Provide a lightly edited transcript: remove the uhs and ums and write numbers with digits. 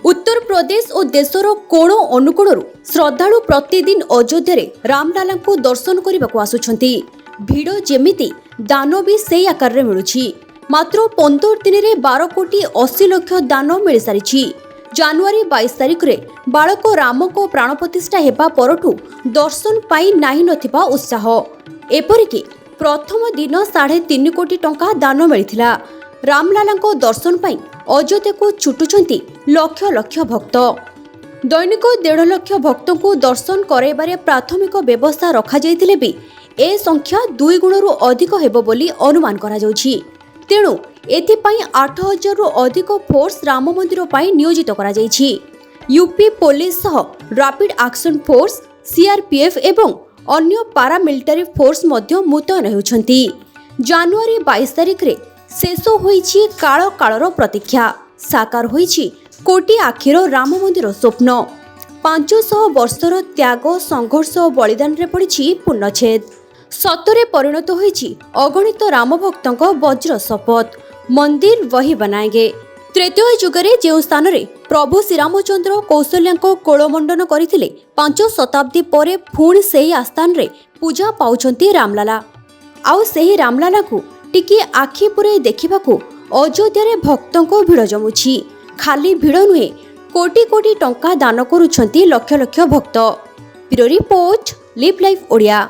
उत्तर प्रदेश और देशर कोण अनुकोणरू श्रद्धालु प्रतिदिन अयोध्या रामलाला को दर्शन करने को आसुछंती। भिड़ जेमिति दान भी से आकार में मिलुछि। मात्र 15 दिन में 12 कोटी 80 लाख दान मिल सारी। जनवरी 22 तारिख रे बालक राम को प्राण प्रतिष्ठा हेबा परठू दर्शन पाई नाही नथिबा उत्साह। एपरिकी प्रथम दिन 3.5 कोटी टंका दान मिलिथिला। रामलाला को दर्शन पाई अयोध्या को छुटुचंती लक्ष लक्ष भक्त। दैनिक 1.5 लाख भक्तों को दर्शन कराइबारे प्राथमिक व्यवस्था रखा जाइतिले भी ए संख्या 2 गुणरू अधिक हेबो बोली अनुमान करा जाउछि। तेणु एथिपाई 8000 रु अधिक फोर्स राम मंदिर पाई नियोजित करा जाइछि। यूपी पुलिस सह रैपिड एक्शन फोर्स सीआरपीएफ एवं अन्य पारामिलिटारी फोर्स मध्य मुतयन हेउछंती। जनवरी 22 तारिख रे शेष होईछि काल कालर प्रतीक्षा। साकार होईछि कोटी आखिर राम मंदिर स्वप्न। 500 वर्षर त्याग संघर्ष और बलिदान रे पड़िछि पूर्णछेद। सतरे परिणत होईछि अगणित राम भक्तों वज्र शपथ। मंदिर वही बनाएंगे। तृतीय युगरे जो स्थान रे प्रभु श्रीरामचंद्र कौशल्या कोलमंडन करथिले 5 शताब्दी परे पुणी सेही आस्थान रे पूजा पाउछंती रामलाला। आउ सेही रामलाला को टिके आखि पुरे देखिबाकू अयोध्या रे भक्तों को भिड़ जमुछि। खाली भिड़ नुहे कोटी कोटी टंका दान करुछंती लक्ष लक्ष भक्त। Bureau report live life Odia.